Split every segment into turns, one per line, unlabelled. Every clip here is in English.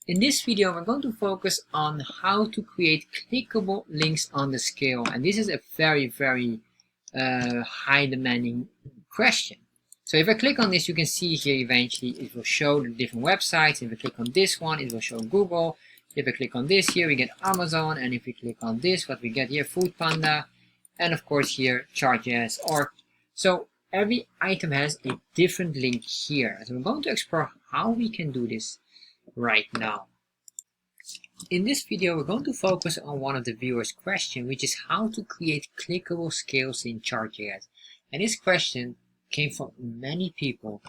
In this video, we're going to focus on how to create clickable links on the scale. And this is a very high demanding question. So if I click on this, you can see here eventually it will show the different websites. If I click on this one, it will show Google. If I click on this here, we get Amazon. And if we click on this, what we get here, Food Panda. And of course here, Chartjs. So every item has a different link here. So we're going to explore how we can do this right now. In this video, we're going to focus on one of the viewers' questions, which is how to create clickable scales in Chart.js. And this question came from many people.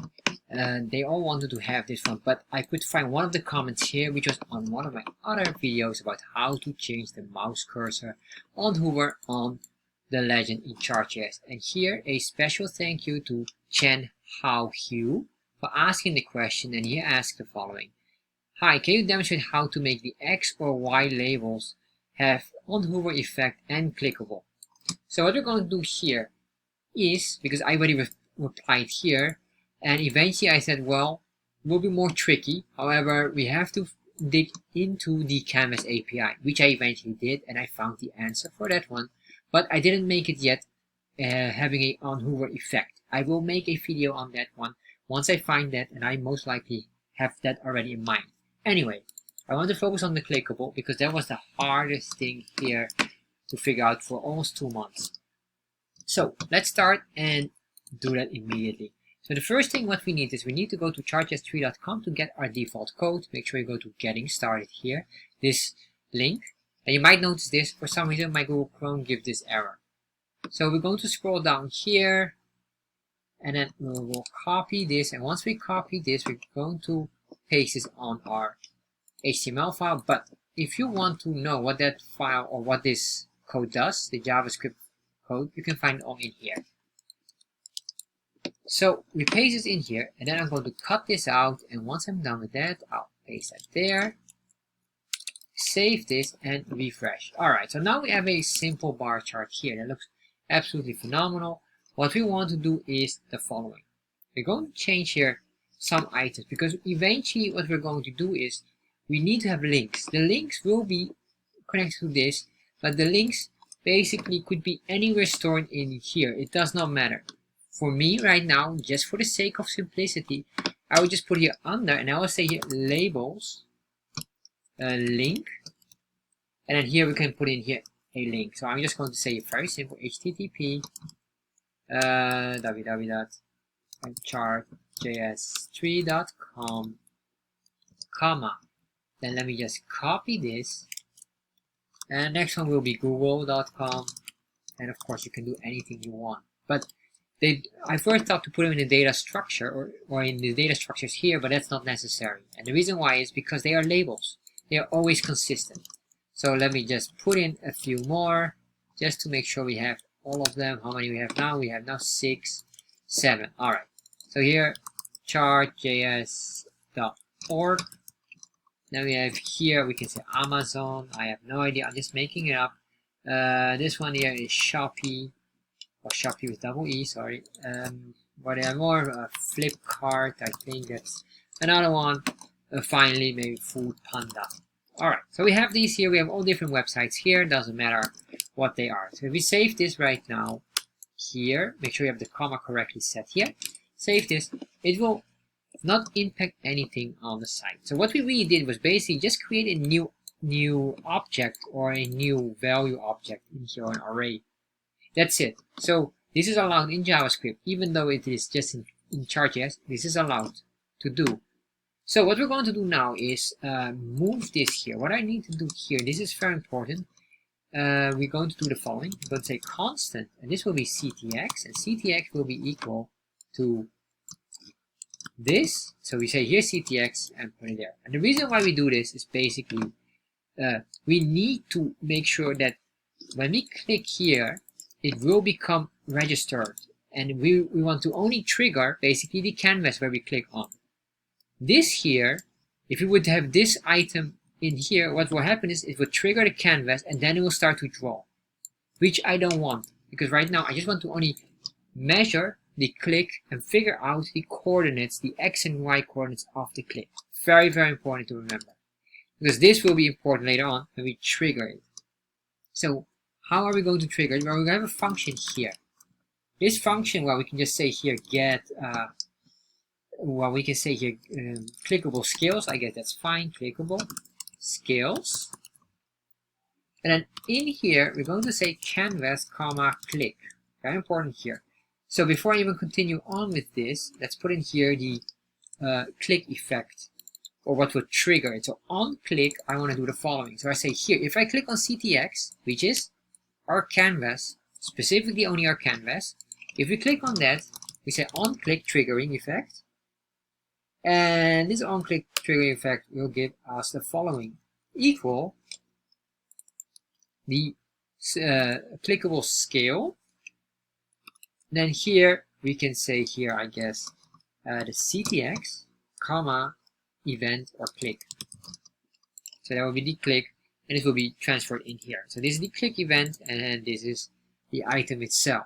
They all wanted to have this one, but I could find one of the comments here, which was on one of my other videos about how to change the mouse cursor on hover on the legend in Chart.js. And here, a special thank you to Chen Hao Hu for asking the question, and he asked the following. Hi, can you demonstrate how to make the X or Y labels have on-hover effect and clickable? So what we're going to do here is, because I already replied here, and eventually I said, well, it will be more tricky. However, we have to dig into the Canvas API, which I eventually did, and I found the answer for that one. But I didn't make it yet having a on-hover effect. I will make a video on that one once I find that, and I most likely have that already in mind. Anyway, I want to focus on the clickable because that was the hardest thing here to figure out for almost 2 months. So let's start and do that immediately. So the first thing what we need is we need to go to chartjs3.com to get our default code. Make sure you go to getting started here, this link. And you might notice this, for some reason my Google Chrome gives this error. So we're going to scroll down here and then we'll copy this. And once we copy this, we're going to paste this on our HTML file. But if you want to know what that file or what this code does, the JavaScript code, you can find it all in here. So we paste this in here, and then I'm going to cut this out, and once I'm done with that, I'll paste that there, save this, and refresh. Alright, so now we have a simple bar chart here that looks absolutely phenomenal. What we want to do is the following. We're going to change here some items, because eventually what we're going to do is we need to have links. The links will be connected to this, but the links basically could be anywhere stored in here. It does not matter. For me right now, just for the sake of simplicity, I will just put here under, and I will say here labels, link, and then here we can put in here a link. So I'm just going to say very simple HTTP www.chartjs3.com, comma. Then let me just copy this, and next one will be google.com, and of course you can do anything you want. But I first thought to put them in the data structure or in the data structures here, but that's not necessary. And the reason why is because they are labels. They are always consistent. So let me just put in a few more just to make sure we have all of them. How many we have now? We have now 6, 7. Alright. So here, chartjs.org. Then we have here, we can say Amazon. I have no idea. I'm just making it up. This one here is Shopee. Or Shopee with double E, sorry. But there are more, Flipkart, I think that's another one. Finally, maybe Food Panda. Alright, so we have these here. We have all different websites here. Doesn't matter what they are. So if we save this right now, here, make sure you have the comma correctly set here. Save this. It will not impact anything on the site. So what we really did was basically just create a new object or a new value object in here, an array. That's it. So this is allowed in JavaScript, even though it is just in Chart.js, this is allowed to do. So what we're going to do now is move this here. What I need to do here, this is very important. We're going to do the following. We're going to say constant, and this will be CTX, and CTX will be equal to this. So we say here CTX and put it there. And the reason why we do this is basically we need to make sure that when we click here, it will become registered, and we want to only trigger basically the canvas where we click on. This here, if we would have this item in here, what will happen is it will trigger the canvas and then it will start to draw, which I don't want, because right now I just want to only measure the click and figure out the coordinates, the X and Y coordinates of the click. Very important to remember. because this will be important later on when we trigger it. So how are we going to trigger it? Well, we have a function here. This function, well, we can just say here get, well, we can say here clickable scales. I guess that's fine. Clickable scales. And then in here, we're going to say canvas, comma, click. Very important here. So before I even continue on with this, let's put in here the click effect, or what will trigger it. So on click, I want to do the following. So I say here, if I click on CTX, which is our canvas, specifically only our canvas, if we click on that, we say on click triggering effect. And this on click triggering effect will give us the following, equal the clickable scale. Then here we can say here, I guess, the CTX, comma, event or click. So that will be the click, and it will be transferred in here. So this is the click event, and this is the item itself.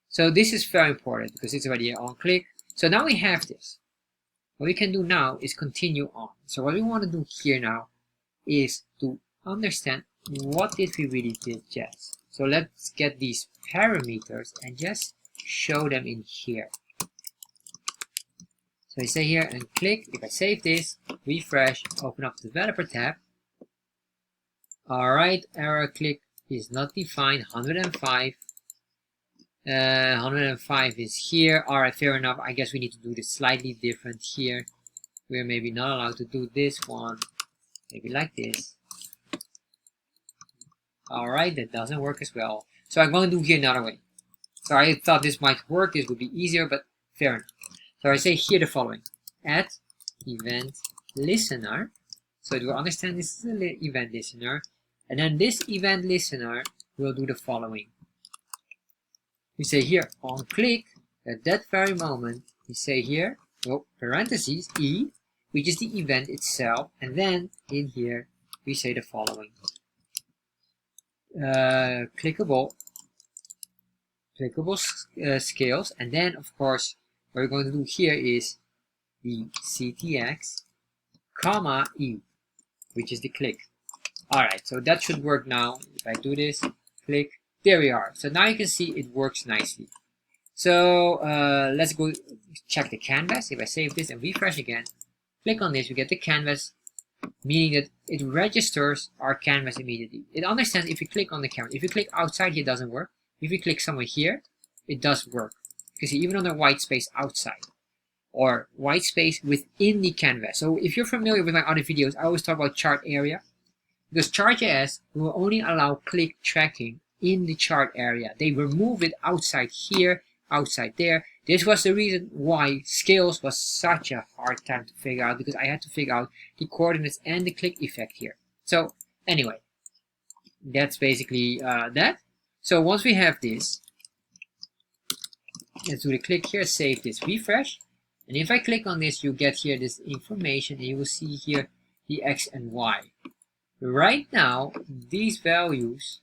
So this is very important because it's already on click. So now we have this. What we can do now is continue on. So what we want to do here now is to understand what did we really did just. So let's get these parameters and just show them in here. So I say here and click. If I save this, refresh, open up the developer tab. Alright, error click is not defined, 105. 105 is here. Alright, fair enough. I guess we need to do this slightly different here. We're maybe not allowed to do this one. Maybe like this. Alright, that doesn't work as well. So I'm going to do here another way. So I thought this might work, this would be easier, but fair enough. So I say here the following. Add event listener. So it will understand this is an event listener. And then this event listener will do the following. We say here on click, at that very moment, we say here, well, parentheses, E, which is the event itself. And then in here, we say the following. Clickable scales, and then of course what we're going to do here is the CTX, comma, E, which is the click. Alright, so that should work now. If I do this, click, there we are. So now you can see it works nicely. So let's go check the canvas. If I save this and refresh again, click on this, we get the canvas, meaning that it registers our canvas immediately. It understands if you click on the canvas. If you click outside here, it doesn't work. If you click somewhere here, it does work. You can see even on the white space outside, or white space within the canvas. So if you're familiar with my other videos, I always talk about chartArea, because Chart.js will only allow click tracking in the chart area. They remove it outside here, outside there. This was the reason why scales was such a hard time to figure out, because I had to figure out the coordinates and the click effect here. So anyway, that's basically that. So once we have this, let's do the click here, save this, refresh. And if I click on this, you get here this information, and you will see here the X and Y. Right now, these values,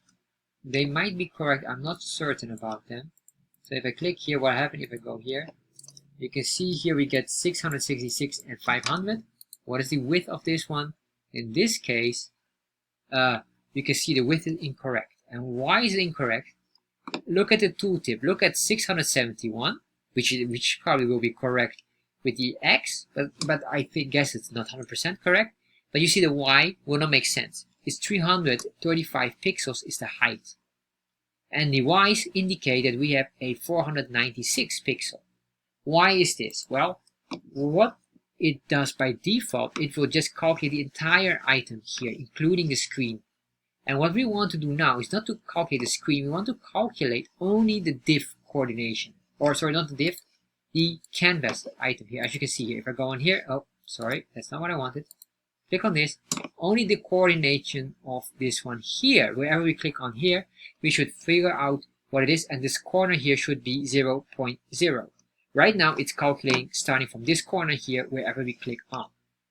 they might be correct. I'm not certain about them. So if I click here, what happened if I go here? You can see here we get 666 and 500. What is the width of this one? In this case, you can see the width is incorrect. And why is it incorrect? Look at the tooltip. Look at 671, which probably will be correct with the X, but I guess it's not 100% correct. But you see the Y will not make sense. It's 335 pixels is the height. And the Y's indicate that we have a 496 pixel. Why is this? Well, what it does by default, it will just calculate the entire item here, including the screen. And what we want to do now is not to calculate the screen, we want to calculate only the div coordination. Or sorry, not the div, the canvas item here. As you can see here, if I go on here, oh, sorry, that's not what I wanted. Click on this, only the coordination of this one here. Wherever we click on here, we should figure out what it is, and this corner here should be 0.0. Right now, it's calculating starting from this corner here, wherever we click on.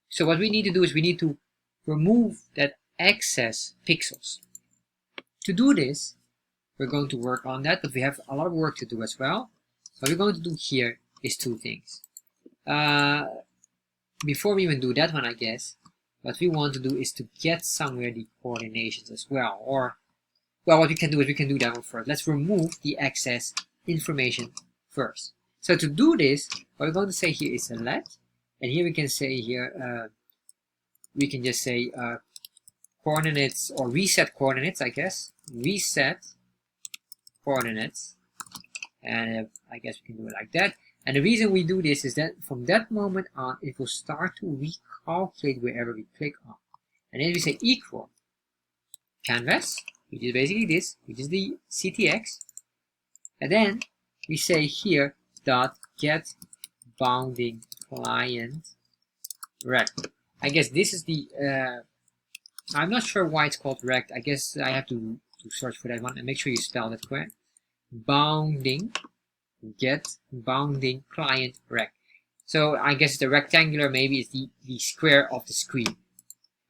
So what we need to do is we need to remove that excess pixels. To do this, we're going to work on that, but we have a lot of work to do as well. What we're going to do here is two things. Before we even do that one, I guess, what we want to do is to get somewhere the coordinations as well. Or, well, what we can do is we can do that one first. Let's remove the excess information first. So to do this, what we're going to say here is a let, and here we can say here, we can just say coordinates or reset coordinates, I guess. Reset coordinates, and I guess we can do it like that. And the reason we do this is that from that moment on, it will start to recalculate wherever we click on. And then we say equal canvas, which is basically this, which is the CTX. And then we say here dot get bounding client rect. I guess this is the I'm not sure why it's called rect. I guess I have to search for that one and make sure you spell that correct. Bounding, get bounding client rect. So I guess the rectangular maybe is the square of the screen.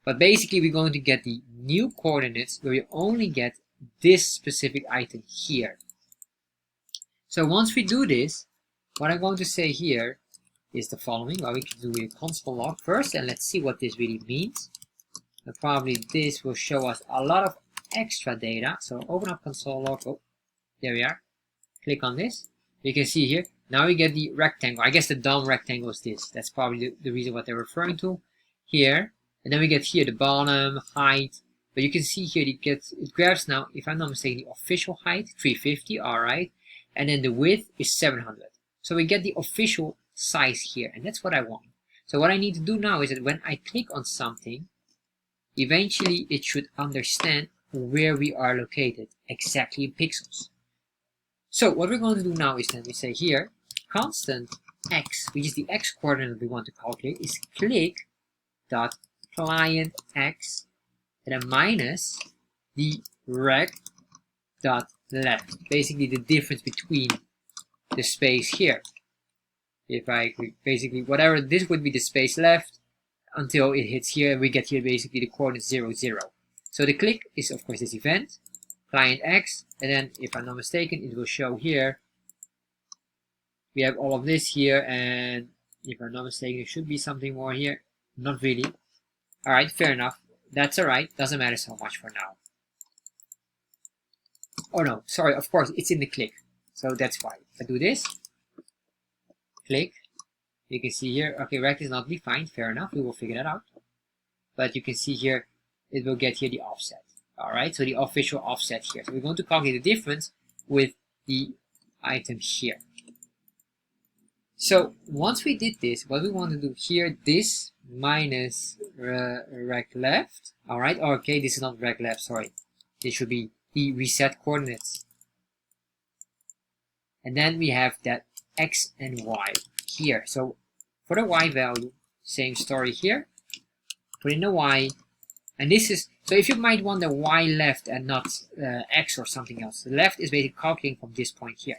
But basically we're going to get the new coordinates where we only get this specific item here. So once we do this, what I'm going to say here is the following. Well, we can do a console log first, and let's see what this really means. And probably this will show us a lot of extra data. So open up console log. Oh, there we are. Click on this. You can see here. Now we get the rectangle. I guess the DOM rectangle is this. That's probably the reason what they're referring to here. And then we get here the bottom height. But you can see here it grabs now, if I'm not mistaken, the official height 350. All right. And then the width is 700. So we get the official size here, and that's what I want. So what I need to do now is that when I click on something, eventually it should understand where we are located exactly in pixels. So what we're going to do now is then we say here constant x, which is the x coordinate we want to calculate, is click dot client x and then minus the rect dot left, basically the difference between the space here. If I basically whatever, this would be the space left until it hits here, and we get here basically the coordinate 0, 0. So the click is of course this event, client x, and then if I'm not mistaken, it will show here. We have all of this here, and if I'm not mistaken, it should be something more here. Not really. Alright, fair enough. That's alright, doesn't matter so much for now. Oh no, sorry, of course, it's in the click. So that's why. If I do this, click, you can see here, okay, rect is not defined, fair enough, we will figure that out. But you can see here, it will get here the offset. Alright, so the official offset here. So we're going to calculate the difference with the item here. So once we did this, what we want to do here, this minus rect left. Alright, okay, this is not rect left, sorry. This should be the reset coordinates. And then we have that x and y here. So for the y value, same story here. Put in the y. And this is, so if you might want the y left and not x or something else. The left is basically calculating from this point here.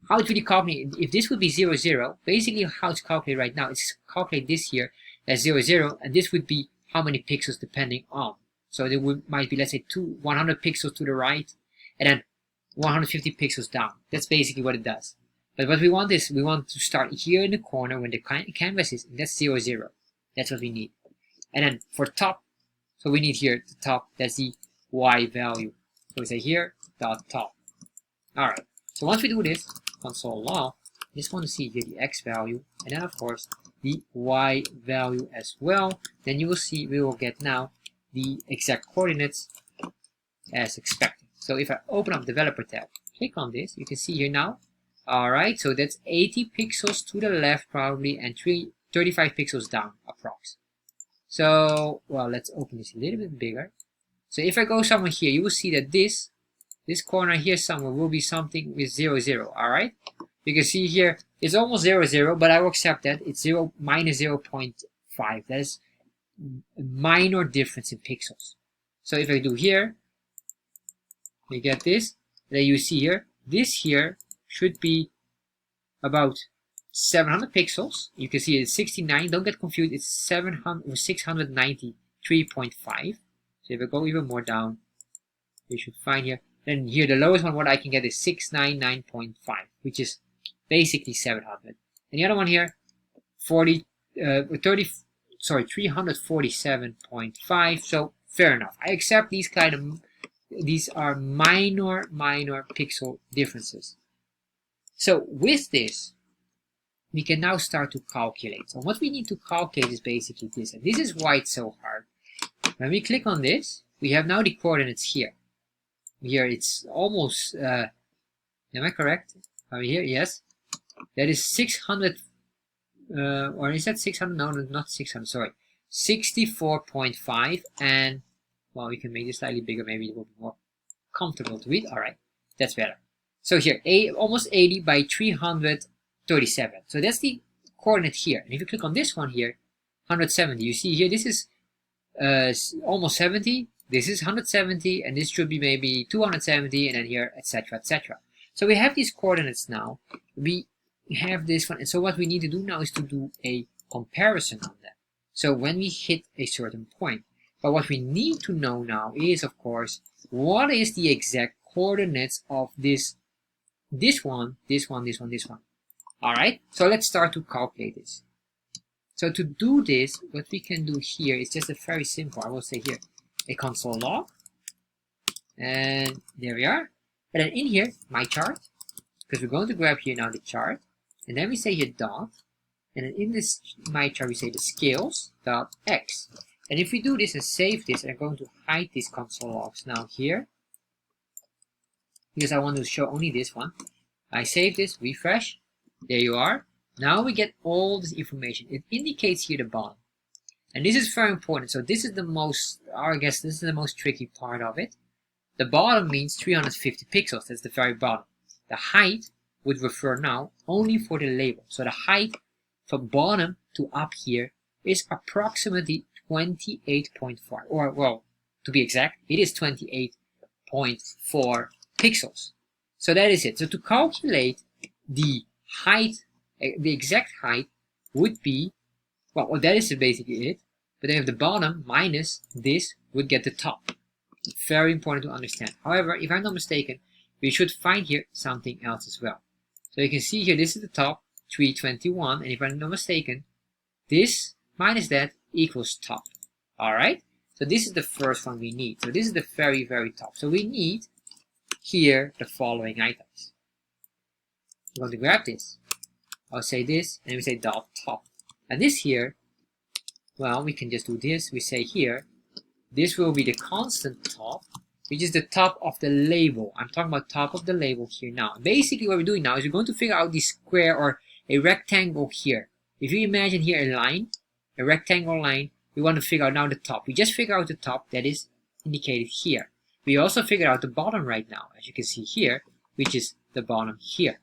How it really calculate, if this would be 0, 0, basically how it's calculated right now, it's calculate this here as 0, 0, and this would be how many pixels depending on. So there might be, let's say, 100 pixels to the right, and then 150 pixels down. That's basically what it does. But what we want is, we want to start here in the corner when the canvas is, and that's 0, 0. That's what we need. And then for top, so we need here the top, that's the y value. So we say here, dot top. Alright, so once we do this, console log, just want to see here the x value, and then of course the y value as well. Then you will see we will get now the exact coordinates as expected. So if I open up developer tab, click on this, you can see here now. Alright, so that's 80 pixels to the left probably, and 35 pixels down approx. So, well, let's open this a little bit bigger. So if I go somewhere here, you will see that this corner here somewhere will be something with 0, 0. Alright, you can see here it's almost 0, 0, but I will accept that it's 0 minus 0.5. That is a minor difference in pixels. So if I do here, you get this. Then you see here, this here should be about 700 pixels. You can see it's 69. Don't get confused. It's 700 or 693.5. So if I go even more down, you should find here. Then here the lowest one, what I can get is 699.5, which is basically 700. And the other one here, 30 347.5. So fair enough. I accept these these are minor pixel differences. So with this, we can now start to calculate. So what we need to calculate is basically this, and this is why it's so hard. When we click on this, we have now the coordinates here. Here it's almost, am I correct? Are we here? Yes. That is 600, or is that 600? No, not 600, sorry. 64.5, and, well, we can make this slightly bigger, maybe it will be more comfortable to read. Alright, that's better. So here, almost 80 by 337. So that's the coordinate here. And if you click on this one here, 170, you see here, this is almost 70, this is 170, and this should be maybe 270, and then here, etc., etc. So we have these coordinates now. We have this one, and so what we need to do now is to do a comparison on that. So when we hit a certain point, but what we need to know now is, of course, what is the exact coordinates of this one. Alright, so let's start to calculate this. So to do this, what we can do here is just a very simple, I will say here, a console log. And there we are. And then in here, my chart, because we're going to grab here now the chart. And then we say here dot. And then in this my chart, we say the scales dot x. And if we do this and save this, I'm going to hide these console logs now here, because I want to show only this one. I save this, refresh. There you are. Now we get all this information. It indicates here the bottom. And this is very important. So this is the most, I guess this is the most tricky part of it. The bottom means 350 pixels. That's the very bottom. The height would refer now only for the label. So the height from bottom to up here is approximately 28.4. Or, well, to be exact, it is 28.4 pixels. So that is it. So to calculate the height, the exact height would be, well, that is basically it. But then if the bottom minus this would get the top. Very important to understand. However, if I'm not mistaken, we should find here something else as well. So you can see here, this is the top, 321. And if I'm not mistaken, this minus that equals top. Alright? So this is the first one we need. So this is the very, very top. So we need here the following items. We're going to grab this. I'll say this, and we say dot top. And this here, well, we can just do this. We say here, this will be the constant top, which is the top of the label. I'm talking about top of the label here now. Basically, what we're doing now is we're going to figure out the square or a rectangle here. If you imagine here a line, a rectangle line, we want to figure out now the top. We just figure out the top that is indicated here. We also figured out the bottom right now, as you can see here, which is the bottom here.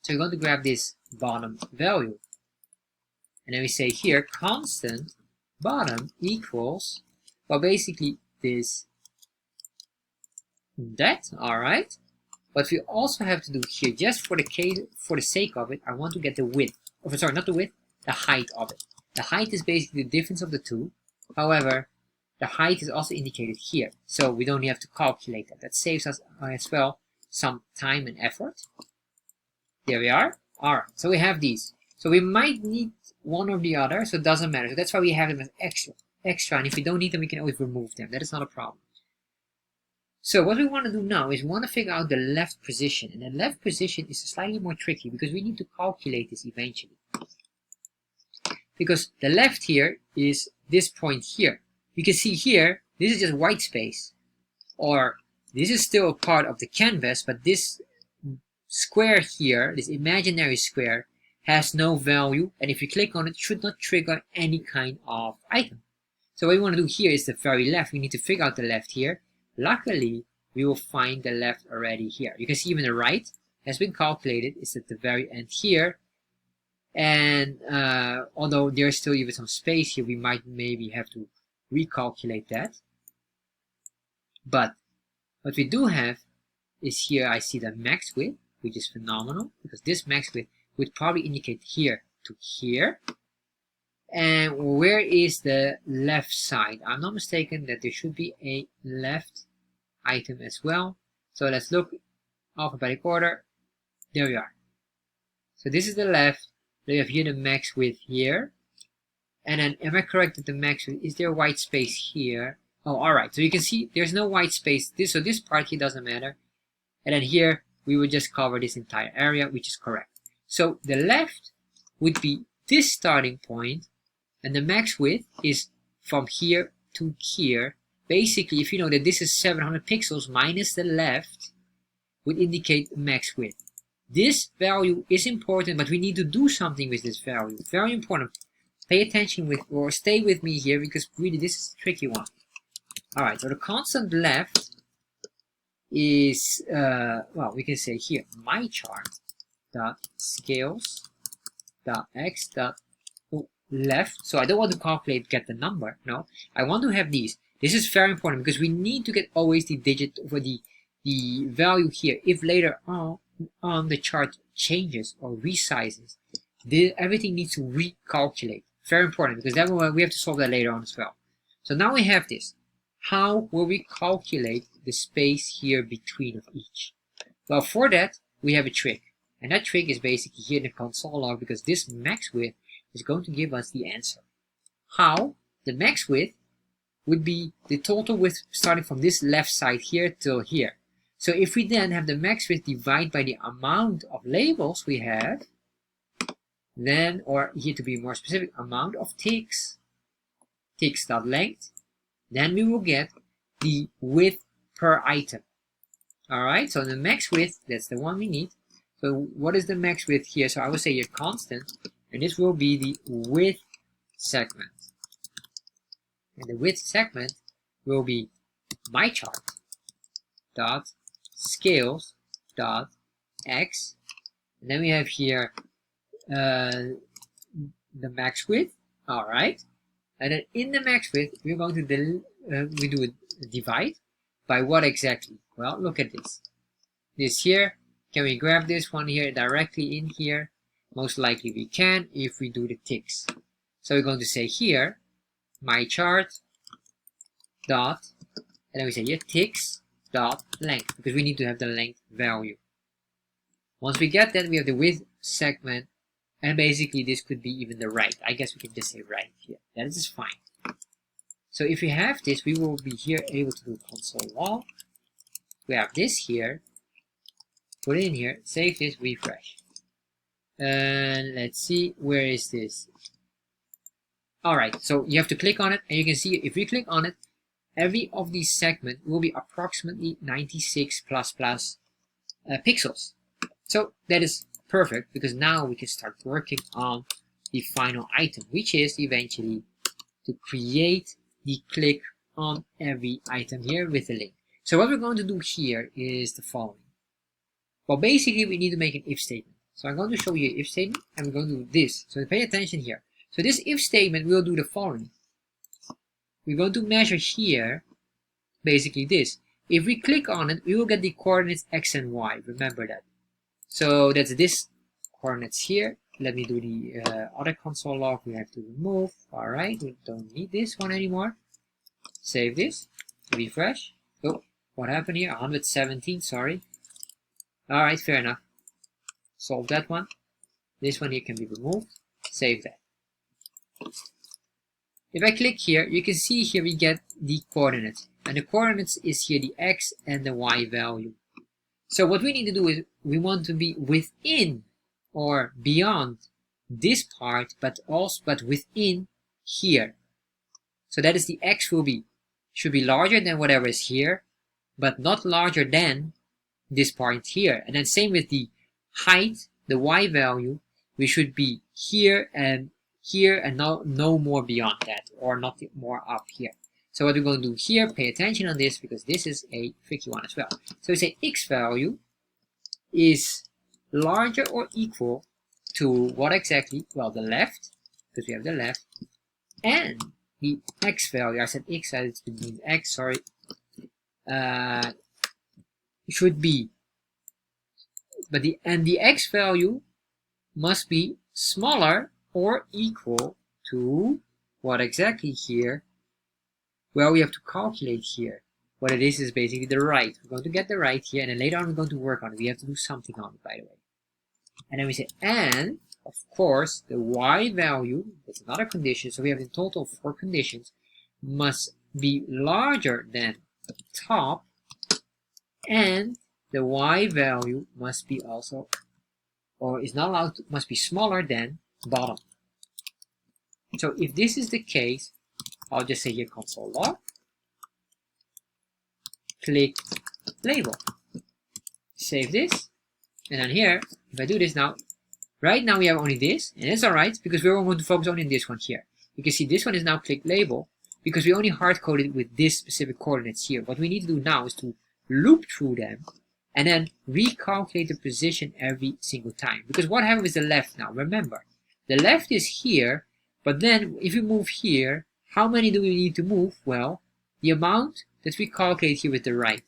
So we're going to grab this bottom value. And then we say here, constant bottom equals, well, basically this, that, alright. What we also have to do here, just for the sake of it, I want to get the width. Oh, sorry, not the width, the height of it. The height is basically the difference of the two. However, the height is also indicated here. So we don't have to calculate that. That saves us as well some time and effort. There we are. Alright, so we have these. So we might need one or the other, so it doesn't matter. So that's why we have them as extra. And if we don't need them, we can always remove them. That is not a problem. So what we want to do now is we want to figure out the left position. And the left position is slightly more tricky because we need to calculate this eventually. Because the left here is this point here. You can see here, this is just white space. Or this is still a part of the canvas, but this square here, this imaginary square, has no value. And if you click on it, it should not trigger any kind of item. So what we want to do here is the very left. We need to figure out the left here. Luckily, we will find the left already here. You can see even the right has been calculated. It's at the very end here. And although there's still even some space here, we might maybe have to recalculate that. But what we do have is here I see the max width, which is phenomenal, because this max width would probably indicate here to here. And where is the left side? I'm not mistaken that there should be a left item as well. So let's look alphabetic order. There we are. So this is the left. We have here the max width here. And then am I correct that the max width, is there white space here? Oh, alright, so you can see there's no white space. So this part here doesn't matter. And then here we would just cover this entire area, which is correct. So the left would be this starting point, and the max width is from here to here. Basically, if you know that this is 700 pixels minus the left, would indicate max width. This value is important, but we need to do something with this value. Very important. Pay attention with, or stay with me here, because really this is a tricky one. Alright, so the constant left is, well, we can say here, my chart dot scales dot x dot left. So I don't want to calculate, get the number. No, I want to have these. This is very important because we need to get always the digit for the value here. If later on the chart changes or resizes, everything needs to recalculate. Very important, because that we have to solve that later on as well. So now we have this. How will we calculate the space here between of each? Well, for that we have a trick, and that trick is basically here in the console log, because this max width is going to give us the answer. How? The max width would be the total width starting from this left side here till here. So if we then have the max width divided by the amount of labels we have, then, or here to be more specific, amount of ticks, ticks.length, then we will get the width per item. Alright, so the max width, that's the one we need. So what is the max width here? So I will say your constant, and this will be the width segment. And the width segment will be my chart dot scales dot x, and then we have here the max width. All right, and then in the max width we're going to we do a divide by what exactly? Well, look at this. This here, can we grab this one here directly in here? Most likely we can if we do the ticks. So we're going to say here my chart dot, and then we say here ticks dot length, because we need to have the length value. Once we get that, we have the width segment, and basically this could be even the right. I guess we can just say right here. That is fine. So if we have this, we will be here able to do console log. We have this here, put it in here, save this, refresh. And let's see, where is this? Alright, so you have to click on it, and you can see if we click on it, every of these segments will be approximately 96 plus pixels. So that is perfect, because now we can start working on the final item, which is eventually to create the click on every item here with a link. So what we're going to do here is the following. Well, basically we need to make an if statement. So I'm going to show you an if statement, and we're going to do this. So pay attention here. So this if statement will do the following. We're going to measure here, basically this. If we click on it, we will get the coordinates x and y. Remember that. So that's this coordinates here. Let me do the other console log we have to remove. Alright, we don't need this one anymore. Save this. Refresh. Oh, what happened here? 117, sorry. Alright, fair enough. Solve that one. This one here can be removed. Save that. If I click here, you can see here we get the coordinates. And the coordinates is here the x and the y value. So what we need to do is we want to be within or beyond this part, but within here. So that is the x should be larger than whatever is here, but not larger than this part here. And then same with the height, the y value, we should be here and no more beyond that, or not more up here. So what we're going to do here, pay attention on this, because this is a tricky one as well. So we say x value is larger or equal to what exactly? Well, the left, because we have the left, and the x value, I said x, it's between x, sorry, should be, but the x value must be smaller or equal to what exactly here? Well, we have to calculate here. What it is basically the right. We're going to get the right here, and then later on we're going to work on it. We have to do something on it, by the way. And then we say, and of course, the y value, that's another condition, so we have in total 4 conditions, must be larger than top, and the y value must be also, or is not allowed to, must be smaller than bottom. So if this is the case, I'll just say here console log, click label, save this, and then here, if I do this now, right now we have only this, and it's alright because we're going to focus only on this one here. You can see this one is now click label because we only hard coded with this specific coordinates here. What we need to do now is to loop through them and then recalculate the position every single time. Because what happens with the left now? Remember, the left is here, but then if we move here, how many do we need to move? Well, the amount that we calculate here with the right,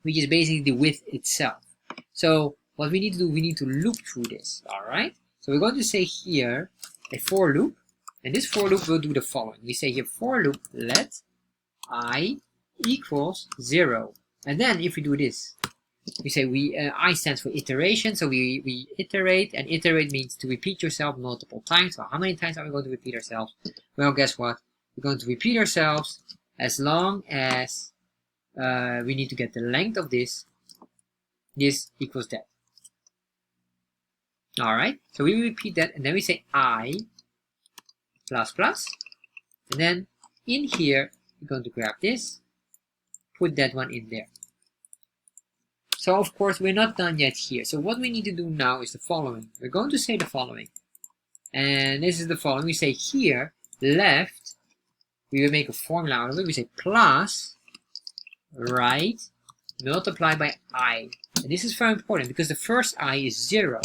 which is basically the width itself. So what we need to do, we need to loop through this, alright? So we're going to say here a for loop, and this for loop will do the following. We say here for loop let I equals 0. And then if we do this, we say I stands for iteration, so we iterate, and iterate means to repeat yourself multiple times. So how many times are we going to repeat ourselves? Well, guess what? We're going to repeat ourselves as long as we need to get the length of this equals that. Alright, so we repeat that, and then we say I plus plus, and then in here we're going to grab this, put that one in there. So of course we're not done yet here. So what we need to do now is the following. We're going to say the following, and this is the following. We say here left, we will make a formula out of it. We say plus right multiplied by I, and this is very important because the first I is 0.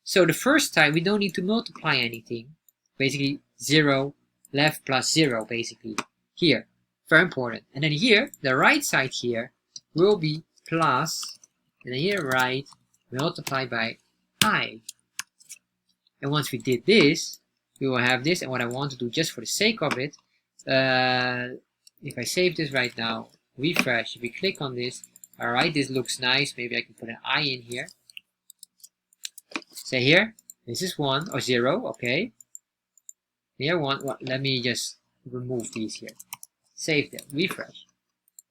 So the first time we don't need to multiply anything. Basically 0 left plus 0 basically here. Very important. And then here, the right side here will be plus, and then here right multiplied by I. And once we did this, we will have this. And what I want to do just for the sake of it, if I save this right now, refresh, if we click on this, alright, this looks nice. Maybe I can put an I in here. Say here, this is 1 or 0, okay. Here 1, well, let me just remove these here. Save them, refresh.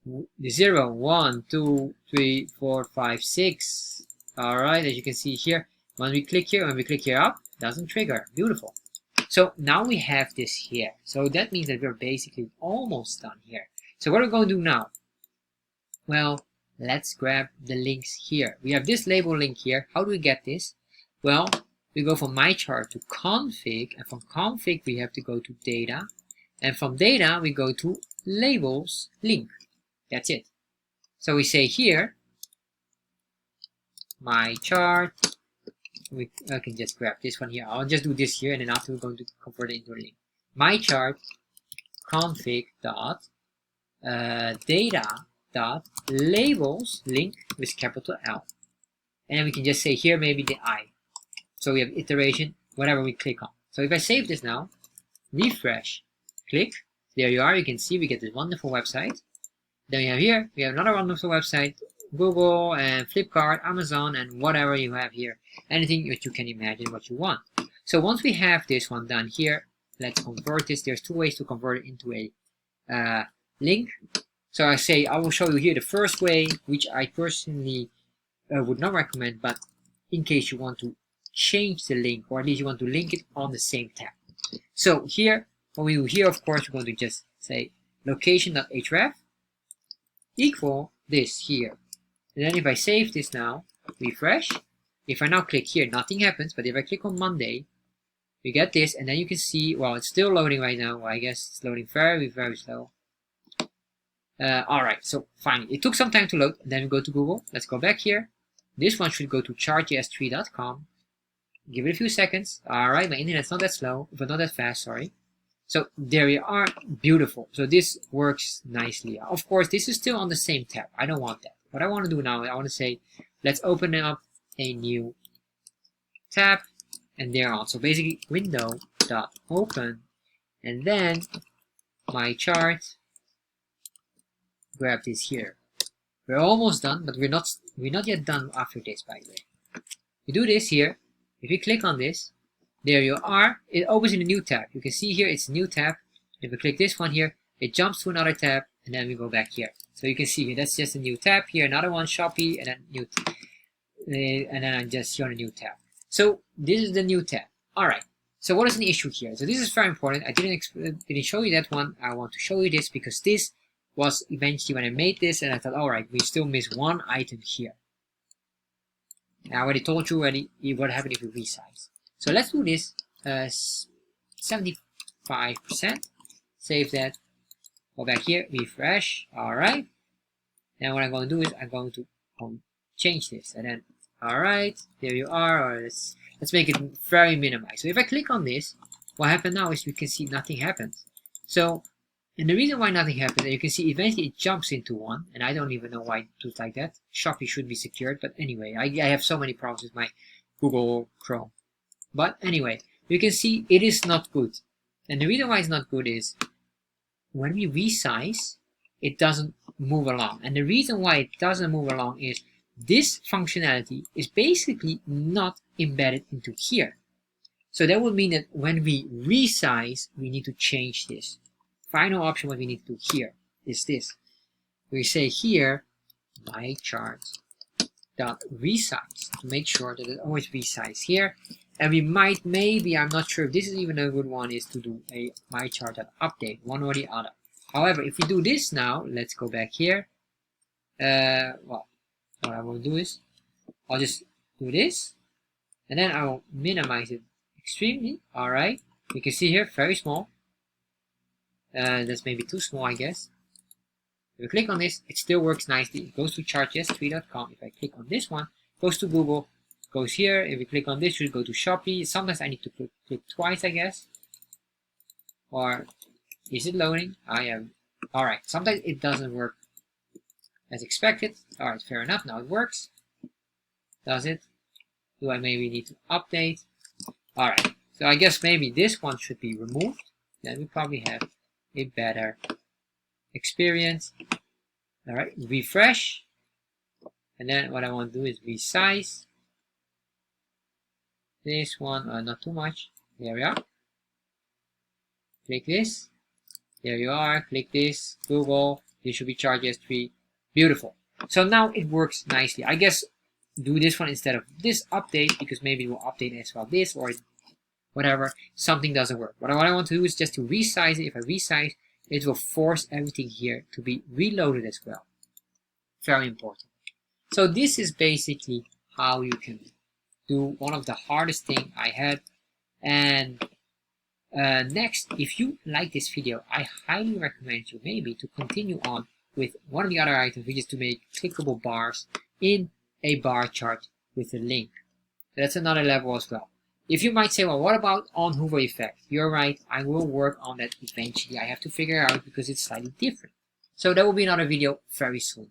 The 0, 1, 2, 3, 4, 5, 6. Alright, as you can see here, when we click here up, doesn't trigger. Beautiful. So now we have this here. So that means that we're basically almost done here. So what are we going to do now? Well, let's grab the links here. We have this label link here. How do we get this? Well, we go from my chart to config, and from config we have to go to data, and from data we go to labels link. That's it. So we say here my chart. I can just grab this one here. I'll just do this here, and then after we're going to convert it into a link. My chart config dot data dot labels link with capital L, and we can just say here maybe the I. So we have iteration, whatever we click on. So if I save this now, refresh, click, there you are. You can see we get this wonderful website. Then we have here, we have another wonderful website, Google and Flipkart, Amazon, and whatever you have here. Anything that you can imagine what you want. So once we have this one done here, let's convert this. There's 2 ways to convert it into a link. So I will show you here the first way, which I personally would not recommend, but in case you want to change the link, or at least you want to link it on the same tab. So here, what we do here, of course, we're going to just say location.href equal this here. And then if I save this now, refresh, if I now click here, nothing happens, but if I click on Monday, we get this, and then you can see, well, it's still loading right now. Well, I guess it's loading very, very slow. Alright, so finally, it took some time to load. Then we go to Google. Let's go back here. This one should go to chartjs3.com. Give it a few seconds. Alright, my internet's not that slow, but not that fast, sorry. So there you are, beautiful. So this works nicely. Of course, this is still on the same tab. I don't want that. What I want to do now, I want to say, let's open up a new tab, and there on. So basically, window.open, and then my chart. Grab this here. We're almost done, but we're not yet done after this, by the way. We do this here. If you click on this, there you are. It opens in a new tab. You can see here it's a new tab. If we click this one here, it jumps to another tab, and then we go back here. So you can see here, that's just a new tab. Here another one, Shopee, and then new, and then I just show a new tab. So this is the new tab. All right. So what is the issue here? So this is very important. I didn't show you that one. I want to show you this because this was eventually when I made this, and I thought, all right, we still miss one item here. I already told you already what happened if we resize. So let's do this 75%. Save that. Go back here, refresh. All right. Now what I'm going to do is I'm going to change this, and then all right, there you are. Or let's make it very minimized. So if I click on this, what happened now is you can see nothing happens. So, and the reason why nothing happens, you can see eventually it jumps into one, and I don't even know why it does like that. Shopee should be secured, but anyway, I have so many problems with my Google Chrome. But anyway, you can see it is not good. And the reason why it's not good is when we resize, it doesn't move along. And the reason why it doesn't move along is this functionality is basically not embedded into here. So that would mean that when we resize, we need to change this. Final option what we need to do here is this. We say here, my chart.resize to make sure that it always resize here. And we might, maybe, I'm not sure if this is even a good one, is to do a my chart.update, one or the other. However, if we do this now, let's go back here. Well, what I will do is, I'll just do this, and then I will minimize it extremely. All right, you can see here, very small. That's maybe too small, I guess. If I click on this, it still works nicely. It goes to chartjs3.com. If I click on this one, it goes to Google. Goes here. If we click on this, it should go to Shopee. Sometimes I need to click twice, I guess. Or is it loading? I am. All right. Sometimes it doesn't work as expected. All right, fair enough. Now it works. Does it? Do I maybe need to update? All right. So I guess maybe this one should be removed. Then we probably have a better experience. All right. Refresh. And then what I want to do is resize. This one, not too much. There we are. Click this. There you are. Click this. Google. This should be Chartjs 3. Beautiful. So now it works nicely. I guess do this one instead of this update because maybe we'll update as well this or whatever. Something doesn't work. What I want to do is just to resize it. If I resize, it will force everything here to be reloaded as well. Very important. So this is basically how you can do one of the hardest thing I had. And next, if you like this video, I highly recommend you maybe to continue on with one of the other items, which is to make clickable bars in a bar chart with a link. That's another level as well. If you might say, well, what about on hover effect? You're right, I will work on that eventually. I have to figure it out because it's slightly different. So that will be another video very soon.